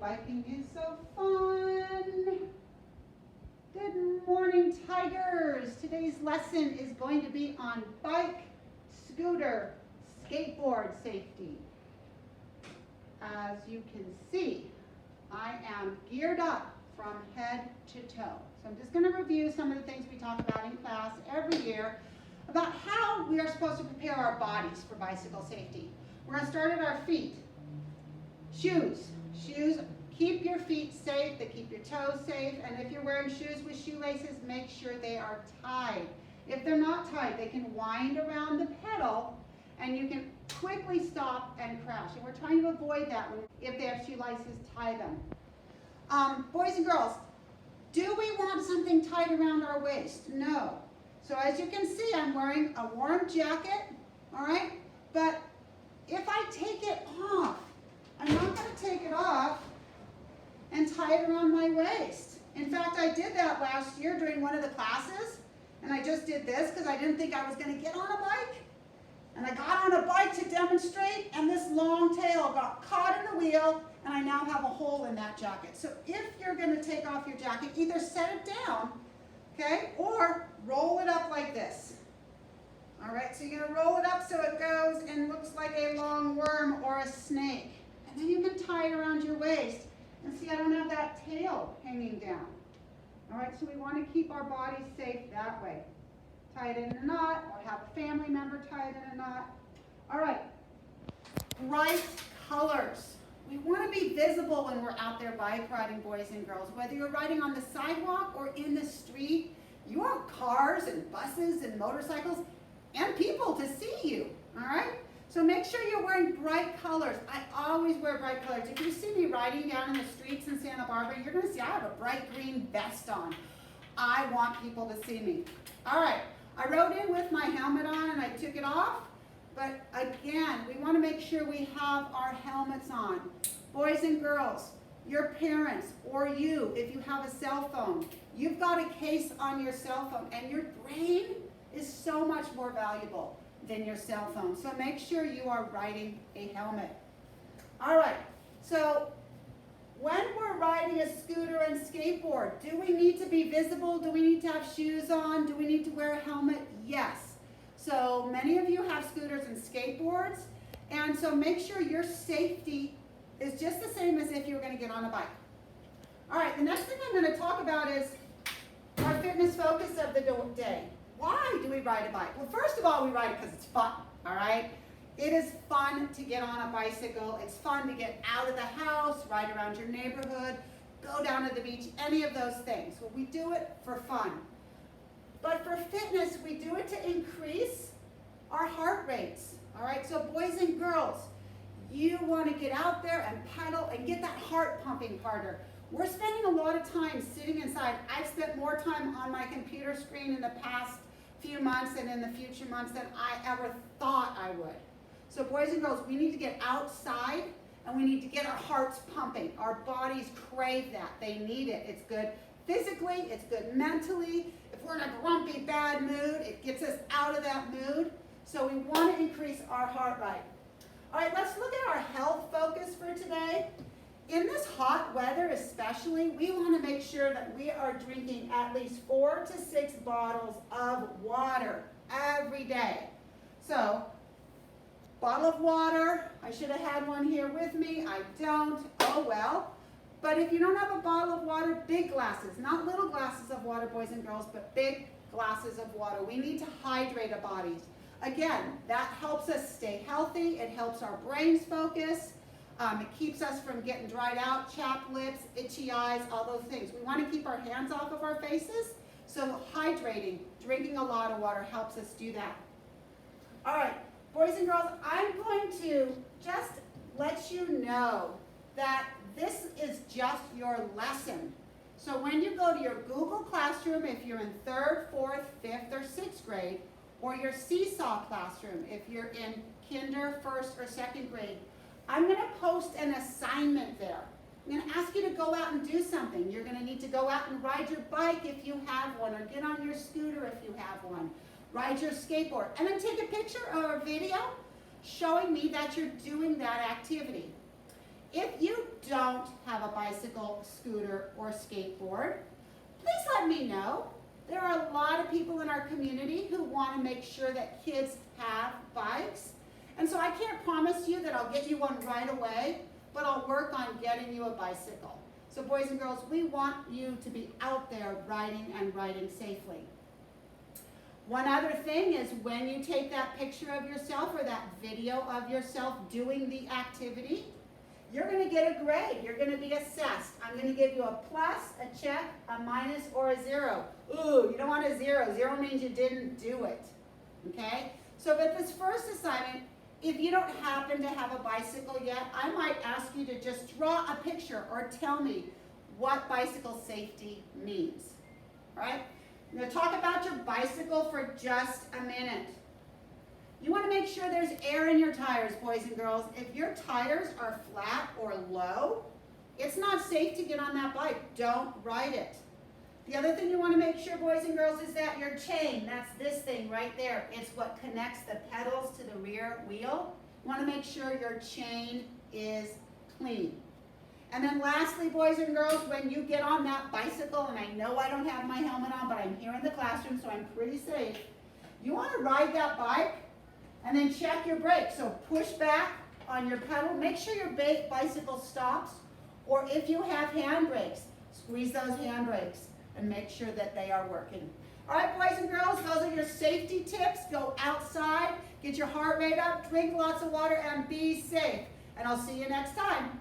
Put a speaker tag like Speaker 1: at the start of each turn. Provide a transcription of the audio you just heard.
Speaker 1: Biking is so fun. Good morning, Tigers. Today's lesson is going to be on bike, scooter, skateboard safety. As you can see, I am geared up from head to toe. So I'm just going to review some of the things we talk about in class every year about how we are supposed to prepare our bodies for bicycle safety. We're going to start at our feet. Shoes. Shoes keep your feet safe, they keep your toes safe, and if you're wearing shoes with shoelaces, make sure they are tied. If they're not tied, they can wind around the pedal and you can quickly stop and crash. And we're trying to avoid that if they have shoelaces, tie them. Boys and girls, do we want something tied around our waist? No. So as you can see, I'm wearing a warm jacket, all right? But if I take it off, I'm not going to take it off and tie it around my waist. In fact, I did that last year during one of the classes, and I just did this because I didn't think I was going to get on a bike. And I got on a bike to demonstrate, and this long tail got caught in the wheel, and I now have a hole in that jacket. So if you're going to take off your jacket, either set it down, okay, or roll it up like this. All right, so you're going to roll it up so it goes and looks like a long worm or a snake. And then you can tie it around your waist. And see, I don't have that tail hanging down. All right, so we want to keep our bodies safe that way. Tie it in a knot, or have a family member tie it in a knot. All right, bright colors. We want to be visible when we're out there bike riding, boys and girls. Whether you're riding on the sidewalk or in the street, you want cars and buses and motorcycles and people to see you, all right? So make sure you're wearing bright colors. I always wear bright colors. If you see me riding down in the streets in Santa Barbara, you're going to see I have a bright green vest on. I want people to see me. All right, I rode in with my helmet on and I took it off. But again, we want to make sure we have our helmets on. Boys and girls, your parents or you, if you have a cell phone, you've got a case on your cell phone, and your brain is so much more valuable than your cell phone. So make sure you are riding a helmet. All right, so when we're riding a scooter and skateboard, do we need to be visible? Do we need to have shoes on? Do we need to wear a helmet? Yes. So many of you have scooters and skateboards, and so make sure your safety is just the same as if you were going to get on a bike. All right, the next thing I'm going to talk about is our fitness focus of the day. Why do we ride a bike? Well, first of all, we ride it because it's fun, all right? It is fun to get on a bicycle. It's fun to get out of the house, ride around your neighborhood, go down to the beach, any of those things. Well, we do it for fun. But for fitness, we do it to increase our heart rates, all right? So boys and girls, you want to get out there and pedal and get that heart pumping harder. We're spending a lot of time sitting inside. I've spent more time on my computer screen in the past few months and in the future months than I ever thought I would. So boys and girls, we need to get outside and we need to get our hearts pumping. Our bodies crave that. They need it. It's good physically, it's good mentally. If we're in a grumpy, bad mood, it gets us out of that mood. So we want to increase our heart rate. All right, let's look at our health focus for today. In this hot weather especially, we want to make sure that we are drinking at least 4 to 6 bottles of water every day. So, bottle of water, I should have had one here with me, I don't, oh well. But if you don't have a bottle of water, big glasses, not little glasses of water, boys and girls, but big glasses of water. We need to hydrate our bodies. Again, that helps us stay healthy, it helps our brains focus. It keeps us from getting dried out, chapped lips, itchy eyes, all those things. We want to keep our hands off of our faces, so hydrating, drinking a lot of water helps us do that. All right, boys and girls, I'm going to just let you know that this is just your lesson. So when you go to your Google Classroom, if you're in 3rd, 4th, 5th, or 6th grade, or your Seesaw Classroom, if you're in kinder, 1st, or 2nd grade, I'm going to post an assignment there. I'm going to ask you to go out and do something. You're going to need to go out and ride your bike if you have one, or get on your scooter if you have one. Ride your skateboard. And then take a picture or a video showing me that you're doing that activity. If you don't have a bicycle, scooter, or skateboard, please let me know. There are a lot of people in our community who want to make sure that kids have bikes. And so I can't promise you that I'll get you one right away, but I'll work on getting you a bicycle. So boys and girls, we want you to be out there riding and riding safely. One other thing is when you take that picture of yourself or that video of yourself doing the activity, you're going to get a grade. You're going to be assessed. I'm going to give you a plus, a check, a minus, or a 0. Ooh, you don't want a 0. 0 means you didn't do it. Okay? So with this first assignment, if you don't happen to have a bicycle yet, I might ask you to just draw a picture or tell me what bicycle safety means. All right? I'm going to talk about your bicycle for just a minute. You want to make sure there's air in your tires, boys and girls. If your tires are flat or low, it's not safe to get on that bike. Don't ride it. The other thing you want to make sure, boys and girls, is that your chain, that's this thing right there. It's what connects the pedals to the rear wheel. You want to make sure your chain is clean. And then lastly, boys and girls, when you get on that bicycle, and I know I don't have my helmet on, but I'm here in the classroom, so I'm pretty safe. You want to ride that bike and then check your brakes. So push back on your pedal. Make sure your bicycle stops. Or if you have handbrakes, squeeze those handbrakes and make sure that they are working. All right, boys and girls, those are your safety tips. Go outside, get your heart rate up, drink lots of water, and be safe. And I'll see you next time.